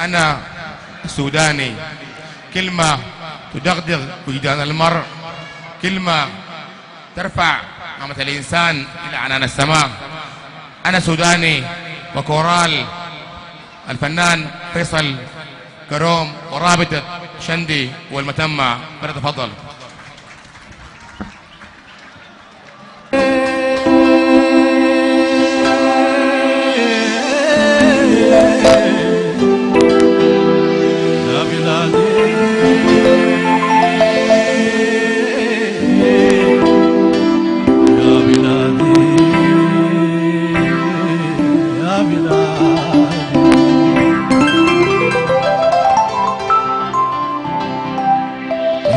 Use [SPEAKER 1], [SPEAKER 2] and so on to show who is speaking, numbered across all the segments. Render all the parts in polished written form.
[SPEAKER 1] أنا سوداني، كلمة تدغدغ وجدان المرء، كلمة ترفع قامة الإنسان إلى عنان السماء. أنا سوداني وكورال الفنان فيصل كروم ورابطة شندي والمتمة. فليتفضل.
[SPEAKER 2] يا بلادي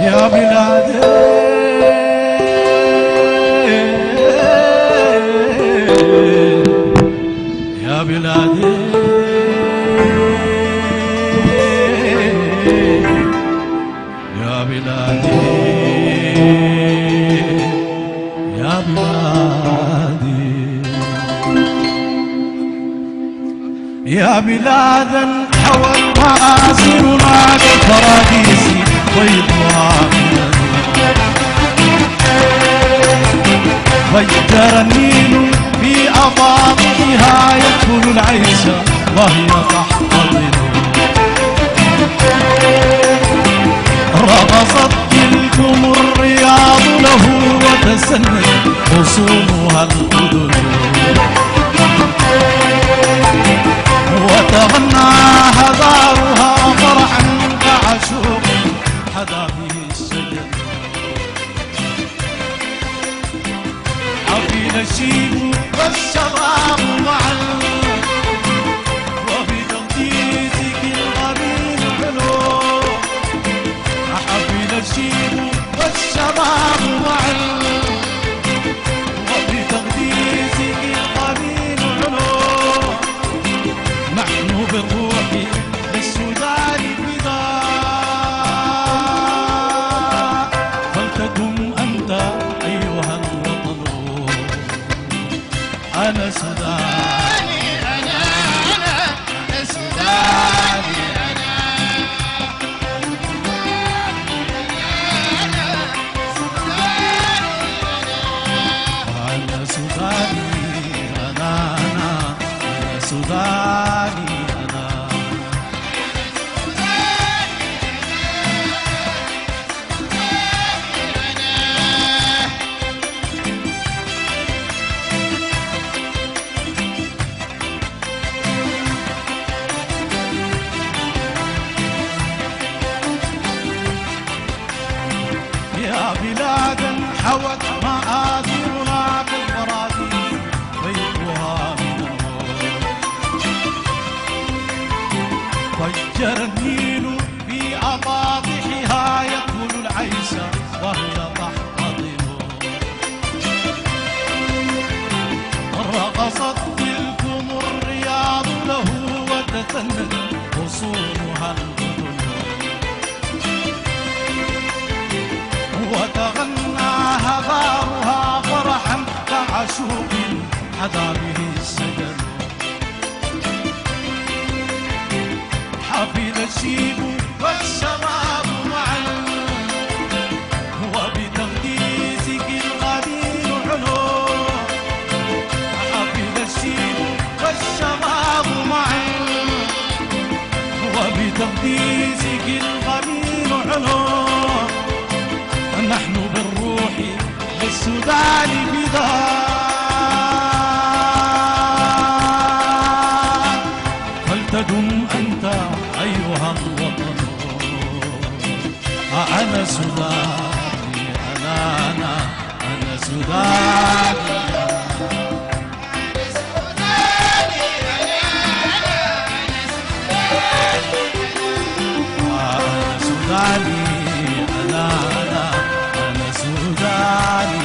[SPEAKER 2] يا بلادي يا بلادي يا بلادي يا بلادا حوت مآسرنا كالفراديس بيضها فجر النيل في أضاءتها يدخل العيش وهي تحتضن، رقصت تلكم الرياض له وتسنت خصومها الأذن، وتغنى هزارها فرحا كعشوق حدا به الشجر، حفل الشيب والشباب معا وبتقديسك الغريب حلو، حفل الشيب والشباب معا وبتقديسك الغريب حلو، نحن بالروح للسودان فداء، فلتكن أنت أيها الوطن. أنا سوداني أنا سوداني أنا سوداني أنا سوداني يا بلادا حوت مآثرنا كالفراديس بيضها من النور، فجر النيل في أباطحها يدخل العيش وهي تحتضن، رقصت تلكم الرياض له وتثنت غصونها الأذن، وتغنى هضارها فرحا كعشوق حدا به الشجر، حفل الشيب والشباب معا وبتقديسك القدير حلو، حفل الشيب والشباب معا وبتقديسك القدير حلو، نحن بالروح للسودان فداء، فلتدم أنت أيها الوطن. أنا سوداني أنا سوداني سوداني أنا سوداني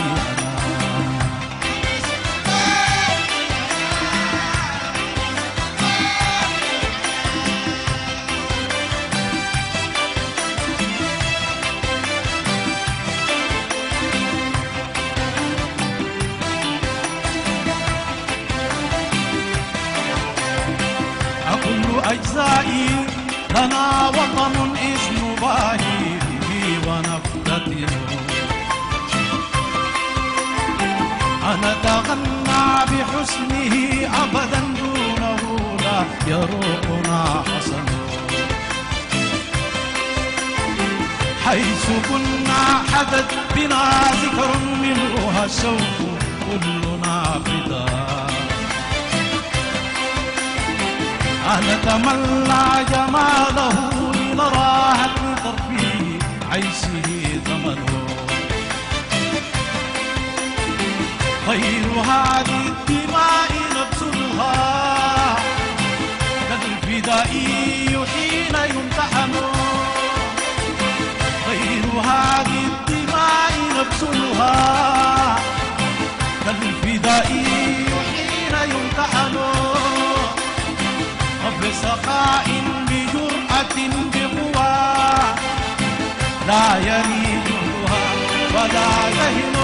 [SPEAKER 2] لنا وطن إذ نباهي به ونفتتن. نتغنى بحسنه أبدا دونه لا يروقنا حسن. حيث كنا حدث بنا ذكر منها الشوق كلنا فداء. نتمنى جماله لنراها لطرفه عيشه ثمنه. خير هذه الدماء نبذلها كالفدائي حين يمتحن. خير هذه الدماء نبذلها كالفدائي حين يمتحن. بسخاء بجرأة بقوى لا يريدها ولا يهن.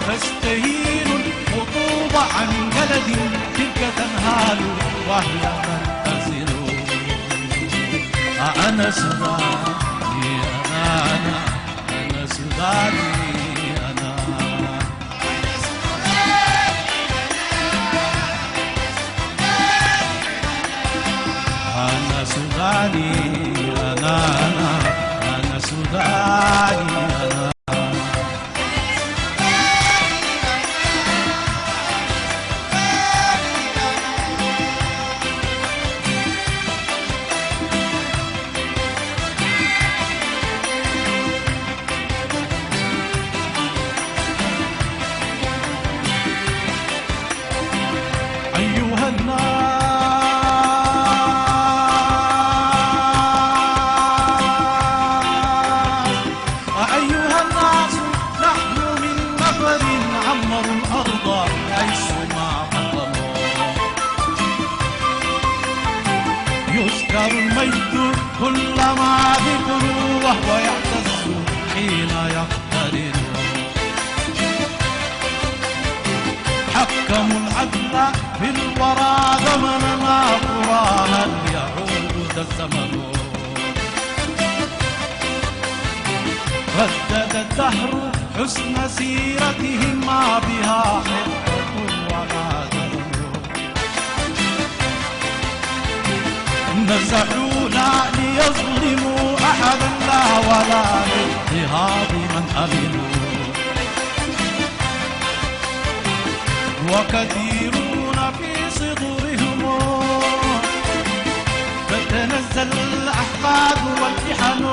[SPEAKER 2] تستهين الخطوب عن جلد تلك تنهال وهي تنتزل. أنا سوداني أنا سوداني أنا سوداني أنا سوداني أنا. أيها الناس يذكر المجد كلما ذكروا وهو يعتز حين يقترن. حكموا العدل في الورى زمننا قرانا يعود ذا الزمن. ردد الدهر حسن سيرتهم ما بها حقة ولا دم. نزعونا ليظلموا أحدا لا ولا لاضطهاد من أمنوا. وكثيرون في صدورهم تتنزل الأحقاد والفحن.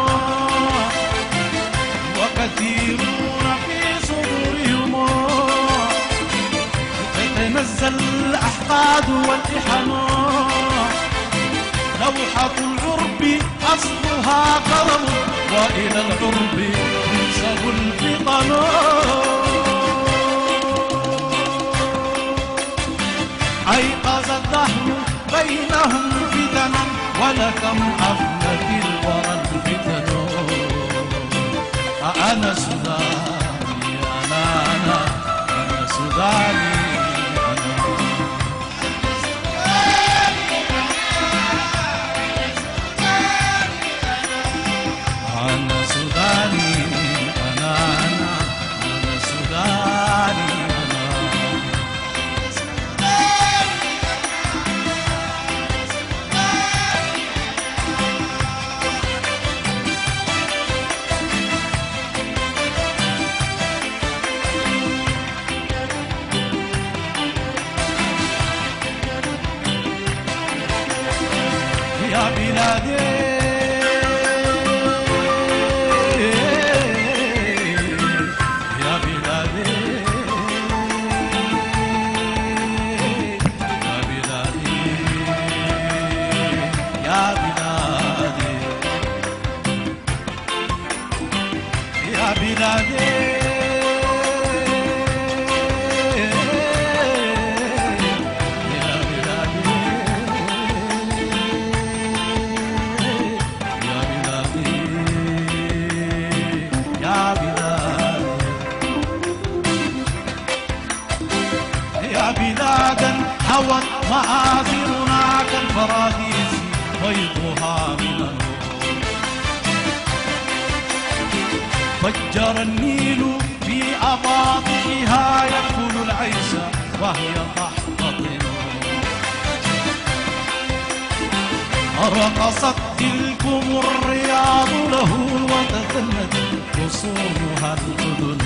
[SPEAKER 2] وكثيرون في صدورهم تتنزل الأحقاد والفحن. لوحة العرب أصلها كرم وإلى العرب ينسب الفطن. أيقظ الدهر بينهم فتنا ولكم أفنت الورى الفتن. أنا سوداني أنا سوداني أنا سوداني أنا سوداني يا بلادي يا بلادي يا بلادي يا بلادي يا بلادي يا بلادا هوت مآثرنا الفراديس بيضها من النور. فجر النيل في أباطحها يأكل العيش وهي تحتضن. رقصت تلكم الرياض له وتثنت غصونها الأذن.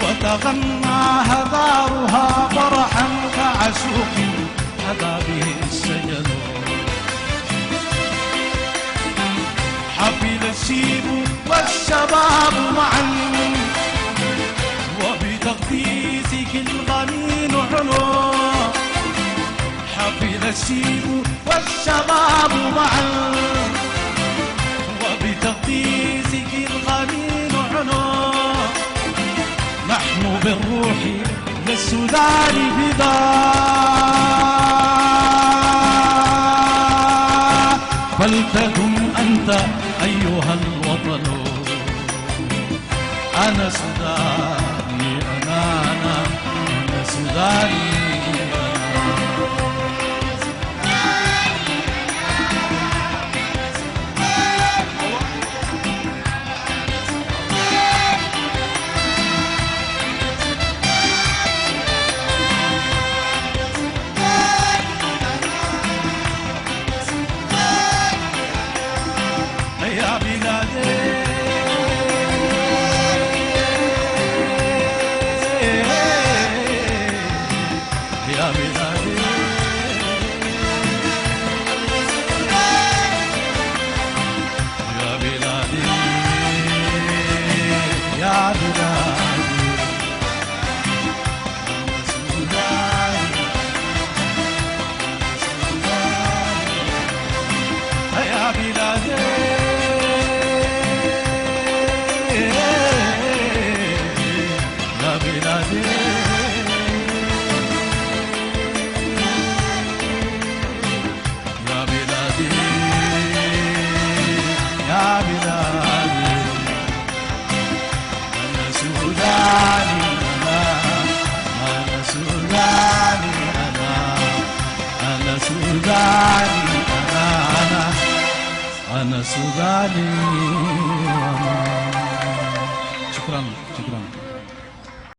[SPEAKER 2] وتغنى هذارها فرحا كعشوق هدى به السجن. حفل الشيب والشباب معا وبتقديسك الغني نعلو. حفل الشيب والشباب معا وبتقديسك الغني نعلو. نحن بالروح للسودان فداء. فلتكن أنت أيها الوطن. أنا سوداني أنا سوداني. يا بلادي يا بلادي يا بلادي يا بلادي. يا بلادي يا بلادي يا بلادي يا بلادي. أنا سوداني أنا سوداني أنا سوداني أنا سوداني. شكرا شكرا.